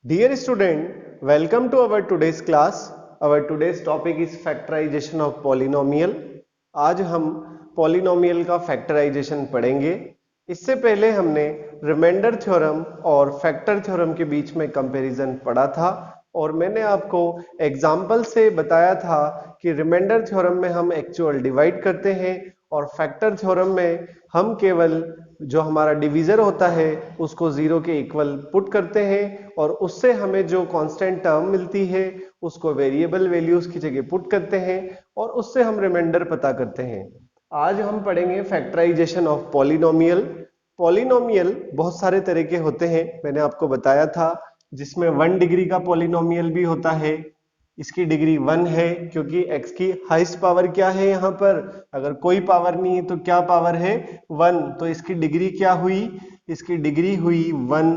Dear student, welcome to our today's class. Our today's topic is factorization of polynomial. आज हम polynomial का factorization पढ़ेंगे. इससे पहले हमने रिमाइंडर थ्योरम और फैक्टर थ्योरम के बीच में कंपैरिजन पढ़ा था और मैंने आपको एग्जाम्पल से बताया था कि रिमाइंडर थ्योरम में हम एक्चुअल डिवाइड करते हैं और फैक्टर थ्योरम में हम केवल जो हमारा डिवीजर होता है उसको जीरो के इक्वल पुट करते हैं और उससे हमें जो कांस्टेंट टर्म मिलती है उसको वेरिएबल वैल्यूज की जगह पुट करते हैं और उससे हम रिमाइंडर पता करते हैं। आज हम पढ़ेंगे फैक्टराइजेशन ऑफ पॉलिनोमियल। पॉलिनोमियल बहुत सारे तरह के होते हैं, मैंने आपको बताया था, जिसमें 1 डिग्री का पॉलिनोमियल भी होता है। इसकी डिग्री 1 है क्योंकि x की हाईएस्ट पावर क्या है, यहाँ पर अगर कोई पावर नहीं है तो क्या पावर है, 1, तो इसकी डिग्री क्या हुई, इसकी डिग्री हुई 1।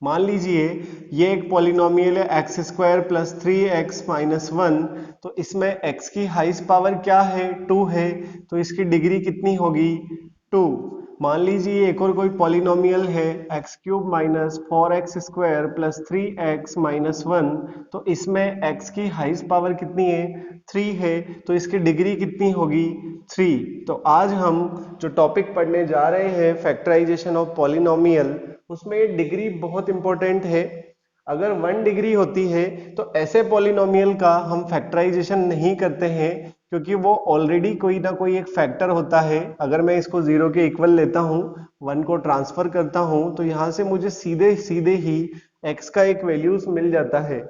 मान लीजिए ये एक पॉलिनोमियल है x square plus 3x minus 1, तो इसमें x की हाईएस्ट पावर क्या है, 2 है, तो इसकी डिग्री कितनी होगी, 2। मान लीजिए एक और कोई पॉलिनोमियल है x cube minus 4x square plus 3x minus 1, तो इसमें x की हाईएस्ट पावर कितनी है, 3 है, तो इसकी डिग्री कितनी होगी, 3। तो आज हम जो टॉपिक पढ़ने जा रहे हैं फैक्टराइजेशन ऑफ पॉलिनोमियल, उसमें डिग्री बहुत इंपॉर्टेंट है। अगर 1 डिग्री होती है तो ऐसे पॉलिनोमियल का हम फैक्टराइजेशन नहीं करते हैं क्योंकि वो ऑलरेडी कोई ना कोई एक फैक्टर होता है। अगर मैं इसको जीरो के इक्वल लेता हूं, 1 को ट्रांसफर करता हूं, तो यहां से मुझे सीधे सीधे ही x का एक वैल्यूज मिल जाता है।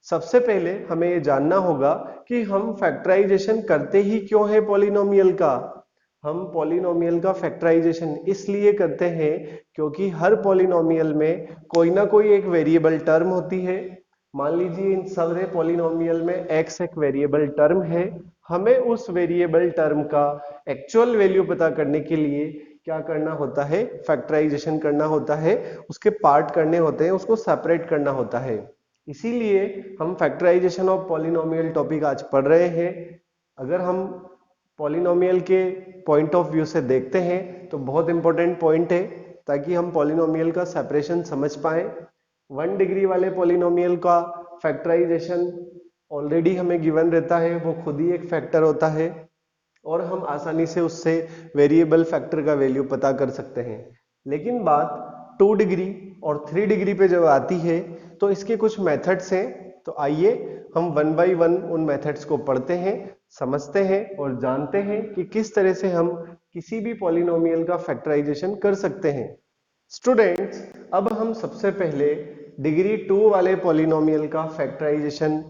सबसे पहले हमें ये जानना होगा कि हम फैक्टराइजेशन करते ही क्यों है पॉलिनोमियल का। हम पॉलिनोमियल का फैक्टराइजेशन इसलिए करते हैं क्योंकि हर पॉलिनोमियल में कोई ना कोई एक वेरिएबल टर्म होती है। मान लीजिए इन सारे पॉलिनोमियल में x एक वेरिएबल टर्म है। हमें उस वेरिएबल टर्म का एक्चुअल वैल्यू पता करने के लिए क्या करना होता है, फैक्टराइजेशन करना होता है, उसके पार्ट करने होते हैं, उसको सेपरेट करना होता है। इसीलिए हम फैक्टराइजेशन ऑफ पॉलिनोमियल टॉपिक आज पढ़ रहे हैं। अगर हम पॉलिनोमियल के पॉइंट ऑफ व्यू से देखते हैं तो बहुत इंपॉर्टेंट पॉइंट है ताकि हम पॉलिनोमियल का सेपरेशन समझ पाए। 1 डिग्री वाले पॉलिनोमियल का फैक्टराइजेशन ऑलरेडी हमें गिवन रहता है, वो खुद ही एक फैक्टर होता है और हम आसानी से उससे वेरिएबल फैक्टर का वैल्यू पता कर सकते हैं। लेकिन बात 2 डिग्री और 3 डिग्री पे जब आती है तो इसके कुछ मेथड्स हैं। तो आइए हम 1 बाय 1 उन मेथड्स को पढ़ते हैं, समझते हैं और जानते हैं कि किस तरह से हम किसी भी पॉलिनोमियल का फैक्टराइजेशन कर सकते हैं। स्टूडेंट्स, अब हम सबसे पहले डिग्री 2 वाले पॉलिनोमियल का फैक्टराइजेशन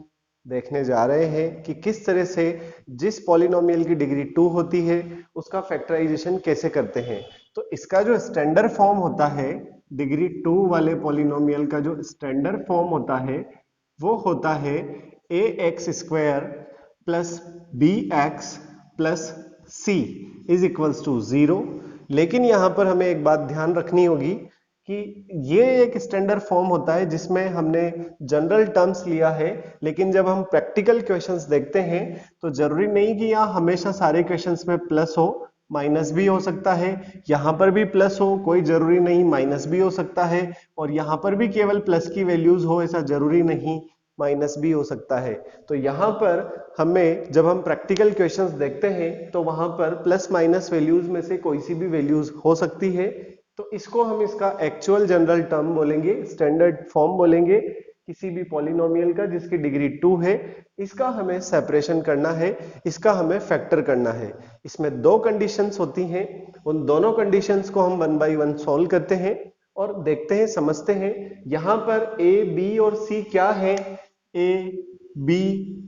देखने जा रहे हैं कि किस तरह से जिस पॉलिनोमियल की डिग्री 2 होती है उसका फैक्टराइजेशन कैसे करते हैं। तो इसका जो स्टैंडर्ड फॉर्म होता है, डिग्री 2 वाले पॉलिनोमियल का जो स्टैंडर्ड फॉर्म होता है वो होता है ax square plus bx plus c is equals to 0। लेकिन यहां पर हमें एक बात ध्यान रखनी होगी कि ये एक स्टैंडर्ड फॉर्म होता है जिसमें हमने जनरल टर्म्स लिया है, लेकिन जब हम प्रैक्टिकल क्वेश्चंस देखते हैं तो जरूरी नहीं कि यहाँ हमेशा सारे क्वेश्चंस में प्लस हो, माइनस भी हो सकता है। यहाँ पर भी प्लस हो, कोई जरूरी नहीं, माइनस भी हो सकता है, और यहाँ पर भी केवल प्लस की वैल्यूज हो, ऐसा जरूरी नहीं, माइनस भी हो सकता है। तो यहाँ पर हमें जब हम प्रैक्टिकल क्वेश्चंस देखते हैं तो वहां पर प्लस माइनस वैल्यूज में से कोई सी भी वैल्यूज हो सकती है। तो इसको हम इसका एक्चुअल जनरल टर्म बोलेंगे, स्टैंडर्ड फॉर्म बोलेंगे किसी भी पॉलिनोमियल का जिसकी डिग्री 2 है। इसका हमें सेपरेशन करना है, इसका हमें फैक्टर करना है। इसमें 2 कंडीशंस होती हैं, उन दोनों कंडीशंस को हम 1 बाय 1 सॉल्व करते हैं और देखते हैं, समझते हैं। यहाँ पर a, b और c क्या है, a, b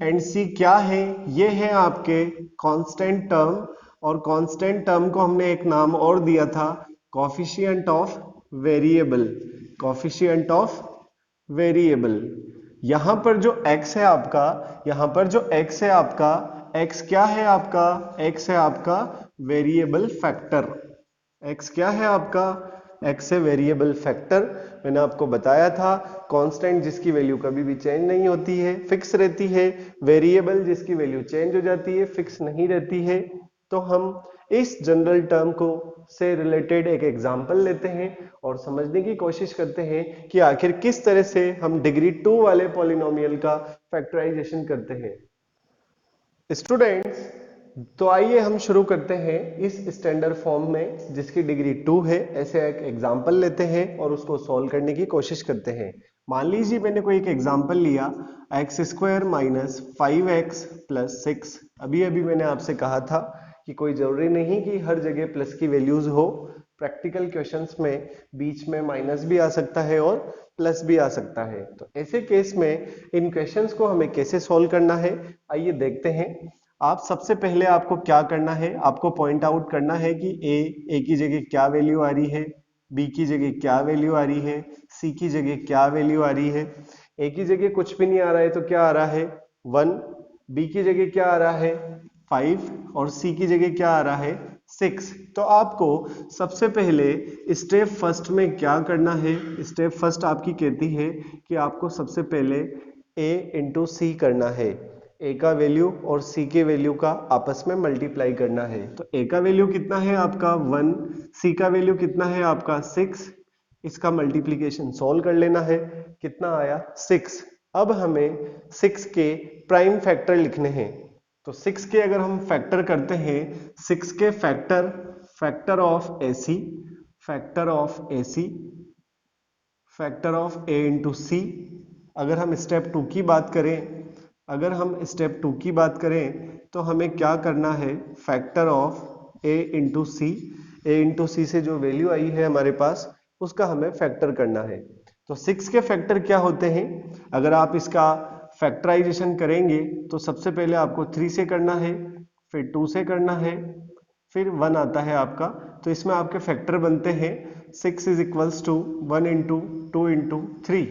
एंड c क्या है, ये है आपके कांस्टेंट टर्म, और कांस्टेंट टर्म को हमने एक नाम और दिया था, coefficient of variable, coefficient of variable. यहां पर जो x है आपका, यहां पर जो x है आपका, x क्या है आपका, x है आपका वेरिएबल फैक्टर। x क्या है आपका, x है वेरिएबल फैक्टर। मैंने आपको बताया था कांस्टेंट जिसकी वैल्यू कभी भी चेंज नहीं होती है, फिक्स रहती है, वेरिएबल जिसकी वैल्यू चेंज हो जाती है, फिक्स नहीं रहती है। तो हम इस जनरल टर्म को से रिलेटेड एक एग्जाम्पल लेते हैं और समझने की कोशिश करते हैं कि आखिर किस तरह से हम डिग्री 2 वाले पॉलिनोमियल का फैक्टराइजेशन करते हैं। स्टूडेंट्स, तो आइए हम शुरू करते हैं इस स्टैंडर्ड फॉर्म में जिसकी डिग्री 2 है। ऐसे एक एग्जाम्पल लेते हैं और उसको सॉल्व करने की कोशिश करते हैं। मान लीजिए मैंने कोई एक एग्जाम्पल लिया x square minus 5x plus 6। अभी अभी मैंने आपसे कहा था कि कोई जरूरी नहीं कि हर जगह प्लस की वैल्यूज हो। प्रैक्टिकल क्वेश्चंस में बीच में माइनस भी आ सकता है और प्लस भी आ सकता है। तो ऐसे केस में इन क्वेश्चंस को हमें कैसे सॉल्व करना है, आइए देखते हैं। आप सबसे पहले आपको क्या करना है, आपको पॉइंट आउट करना है कि ए की जगह क्या वैल्यू आ रही है, बी की जगह क्या वैल्यू आ रही है, सी की जगह क्या वैल्यू आ रही है। ए की जगह कुछ भी नहीं आ रहा है तो क्या आ रहा है 1, बी की जगह क्या आ रहा है 5 और सी की जगह क्या आ रहा है 6। तो आपको सबसे पहले स्टेप फर्स्ट में क्या करना है, स्टेप फर्स्ट आपकी कहती है कि आपको सबसे पहले a इंटू सी करना है। ए का वैल्यू और सी के वैल्यू का आपस में मल्टीप्लाई करना है। तो ए का वैल्यू कितना है आपका 1, सी का वैल्यू कितना है आपका 6। इसका मल्टीप्लीकेशन सॉल्व कर लेना है, कितना आया 6। अब हमें 6 के प्राइम फैक्टर लिखने हैं। तो 6 के अगर हम फैक्टर करते हैं, 6 के factor, factor of ac, factor of ac, factor of a into c. अगर हम स्टेप 2 की बात करें, अगर हम स्टेप 2 की बात करें तो हमें क्या करना है, factor of a into c. A into c से जो वैल्यू आई है हमारे पास उसका हमें फैक्टर करना है। तो 6 के फैक्टर क्या होते हैं, अगर आप इसका फैक्टराइजेशन करेंगे तो सबसे पहले आपको 3 से करना है, फिर 2 से करना है, फिर 1 आता है आपका। तो इसमें आपके फैक्टर बनते हैं 6 is equals to 1 into 2 into 3।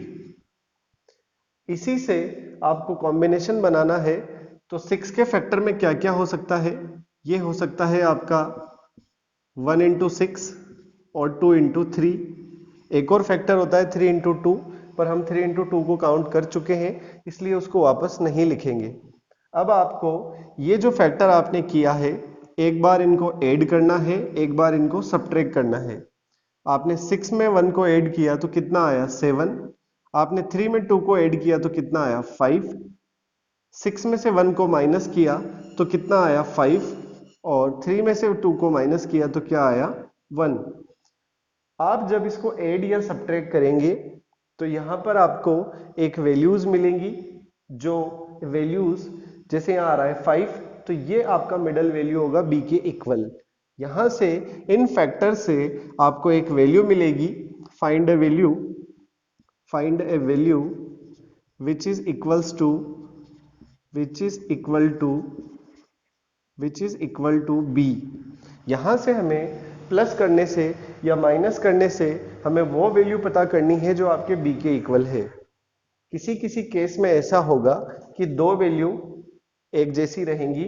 इसी से आपको कॉम्बिनेशन बनाना है। तो 6 के फैक्टर में क्या क्या हो सकता है, ये हो सकता है आपका 1 इंटू 6 और 2 इंटू 3। एक और फैक्टर होता है 3 इंटू 2, पर हम 3 इंटू 2 को काउंट कर चुके हैं इसलिए उसको वापस नहीं लिखेंगे। अब आपको ये जो फैक्टर आपने किया है, एक बार इनको ऐड करना है, एक बार इनको सब्ट्रैक्ट करना है। आपने 6 में 1 को ऐड किया तो कितना आया 7, आपने 3 में 2 को ऐड किया तो कितना आया 5, 6 में से 1 को माइनस किया तो कितना आया 5 और 3 में से 2 को माइनस किया तो क्या आया 1। आप जब इसको ऐड या सब्ट्रैक्ट करेंगे तो यहां पर आपको एक वैल्यूज मिलेंगी, जो वैल्यूज जैसे यहां आ रहा है 5, तो ये आपका मिडल वैल्यू होगा बी के इक्वल। यहां से इन फैक्टर से आपको एक वैल्यू मिलेगी, find a value, find a value which is equals to which is equal to which is equal to b। यहां से हमें प्लस करने से या माइनस करने से हमें वो वैल्यू पता करनी है जो आपके b के इक्वल है। किसी किसी केस में ऐसा होगा कि दो वैल्यू एक जैसी रहेंगी।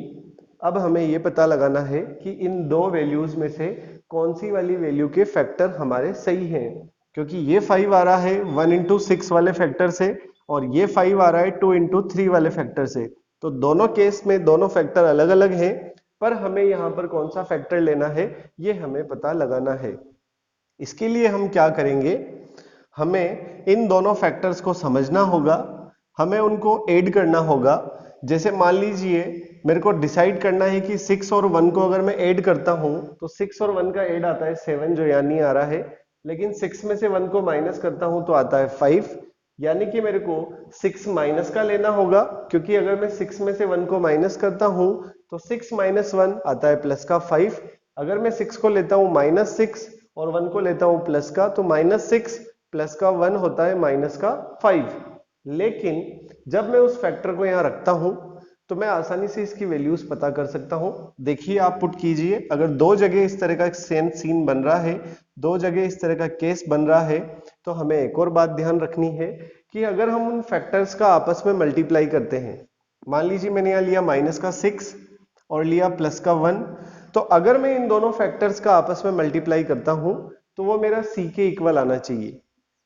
अब हमें यह पता लगाना है कि इन दो वैल्यूज में से कौन सी वाली वैल्यू के फैक्टर हमारे सही हैं, क्योंकि ये 5 आ रहा है 1 इंटू 6 वाले फैक्टर से और ये 5 आ रहा है 2 इंटू 3 वाले फैक्टर से। तो दोनों केस में दोनों फैक्टर अलग अलग हैं, पर हमें यहां पर कौन सा फैक्टर लेना है ये हमें पता लगाना है। इसके लिए हम क्या करेंगे, हमें इन दोनों फैक्टर्स को समझना होगा, हमें उनको ऐड करना होगा। जैसे मान लीजिए मेरे को डिसाइड करना है कि 6 और 1 को अगर मैं ऐड करता हूं तो 6 और 1 का ऐड आता है 7 जो यहाँ नहीं आ रहा है, लेकिन 6 में से 1 को माइनस करता हूं तो आता है 5, यानी कि मेरे को 6 माइनस का लेना होगा, क्योंकि अगर मैं 6 में से 1 को माइनस करता हूं तो 6 माइनस 1 आता है प्लस का 5। अगर मैं 6 को लेता हूं माइनस 6 और 1 को लेता हूं प्लस का, तो माइनस 6 प्लस का 1 होता है माइनस का 5। लेकिन जब मैं उस फैक्टर को यहां रखता हूं तो मैं आसानी से इसकी वैल्यूज पता कर सकता हूं। देखिए आप पुट कीजिए, अगर दो जगह इस तरह का एक सेम सीन बन रहा है, दो जगह इस तरह का केस बन रहा है, तो हमें एक और बात ध्यान रखनी है कि अगर हम उन फैक्टर्स का आपस में मल्टीप्लाई करते हैं, मान लीजिए मैंने यहां लिया माइनस का 6 और लिया प्लस का 1, तो अगर मैं इन दोनों फैक्टर्स का आपस में मल्टीप्लाई करता हूं तो वो मेरा सी के इक्वल आना चाहिए,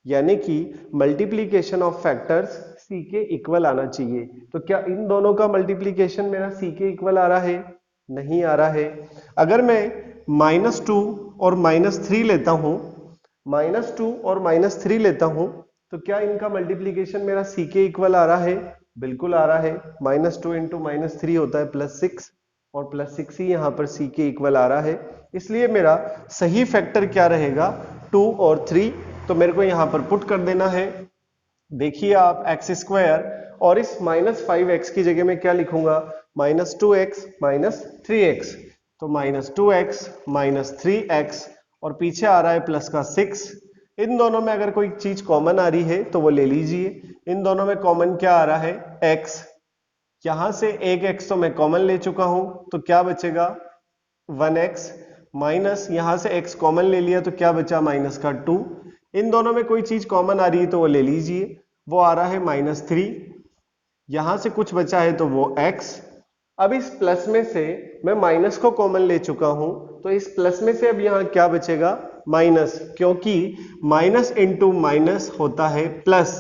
यानी कि मल्टीप्लीकेशन ऑफ फैक्टर्स सी के इक्वल आना चाहिए। तो क्या इन दोनों का मल्टीप्लीकेशन मेरा सी के इक्वल आ रहा है? नहीं आ रहा है। अगर मैं -2 और -3 लेता हूं, -2 और -3 लेता हूं, तो क्या इनका मल्टीप्लीकेशन मेरा c के इक्वल आ रहा है? बिल्कुल आ रहा है। -2 इंटू -3 होता है +6 और +6 ही यहाँ पर c के इक्वल आ रहा है। इसलिए मेरा सही फैक्टर क्या रहेगा? 2 और 3। तो मेरे को यहाँ पर पुट कर देना है। देखिए आप x² और इस -5x की जगह में क्या लिखूंगा? -2x -3x। तो -2x -3x और पीछे आ रहा है प्लस का 6। इन दोनों में अगर कोई चीज कॉमन आ रही है तो वो ले लीजिए। इन दोनों में कॉमन क्या आ रहा है? x। यहां से एक x तो मैं कॉमन ले चुका हूं, तो क्या बचेगा? 1x माइनस यहां से x कॉमन ले लिया तो क्या बचा? माइनस का 2। इन दोनों में कोई चीज कॉमन आ रही है तो वो ले लीजिए। वो आ रहा है -3। यहां से कुछ बचा है तो वो x। अब इस प्लस में से मैं माइनस को कॉमन ले चुका हूं, तो इस प्लस में से अब यहां क्या बचेगा? माइनस, क्योंकि माइनस इंटू माइनस होता है प्लस।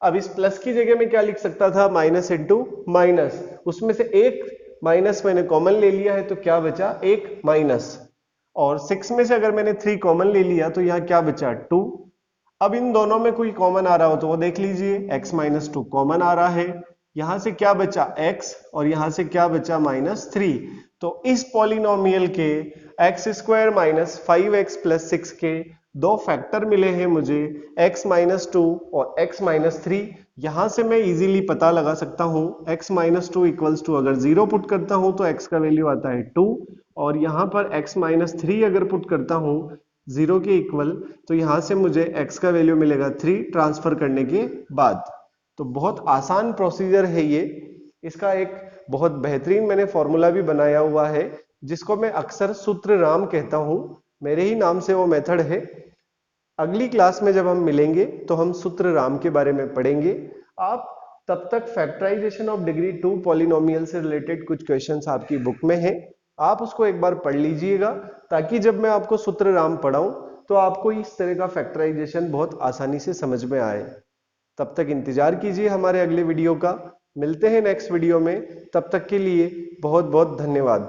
अब इस प्लस की जगह में क्या लिख सकता था? Minus into minus. उसमें से एक माइनस मैंने कॉमन ले लिया है तो क्या बचा? एक माइनस। और 6 में से अगर मैंने 3 कॉमन ले लिया तो यहाँ क्या बचा? 2। अब इन दोनों में कोई कॉमन आ रहा हो तो वो देख लीजिए। x माइनस 2 कॉमन आ रहा है। यहां से क्या बचा? x और यहां से क्या बचा? -3। तो इस पॉलिनोमियल के x² माइनस 5x प्लस 6 के दो फैक्टर मिले हैं मुझे, x माइनस 2 और x माइनस 3। यहां से मैं इजीली पता लगा सकता हूं x माइनस 2 इक्वल्स टू, अगर 0 पुट करता हूं तो x का वैल्यू आता है 2, और यहां पर x माइनस 3 अगर पुट करता हूं 0 के इक्वल, तो यहां से मुझे x का वैल्यू मिलेगा 3 ट्रांसफर करने के बाद। तो बहुत आसान प्रोसीजर है ये। इसका एक बहुत बेहतरीन मैंने फॉर्मूला भी बनाया हुआ है, जिसको मैं अक्सर सूत्र राम कहता हूं। मेरे ही नाम से वो मेथड है। अगली क्लास में जब हम मिलेंगे तो हम सूत्र राम के बारे में पढ़ेंगे। आप तब तक फैक्टराइजेशन ऑफ डिग्री 2 पॉलिनोमियल से रिलेटेड कुछ क्वेश्चंस आपकी बुक में हैं, आप उसको एक बार पढ़ लीजिएगा, ताकि जब मैं आपको सूत्र राम पढ़ाऊं तो आपको इस तरह का फैक्टराइजेशन बहुत आसानी से समझ में आए। तब तक इंतजार कीजिए हमारे अगले वीडियो का। मिलते हैं नेक्स्ट वीडियो में। तब तक के लिए बहुत बहुत धन्यवाद।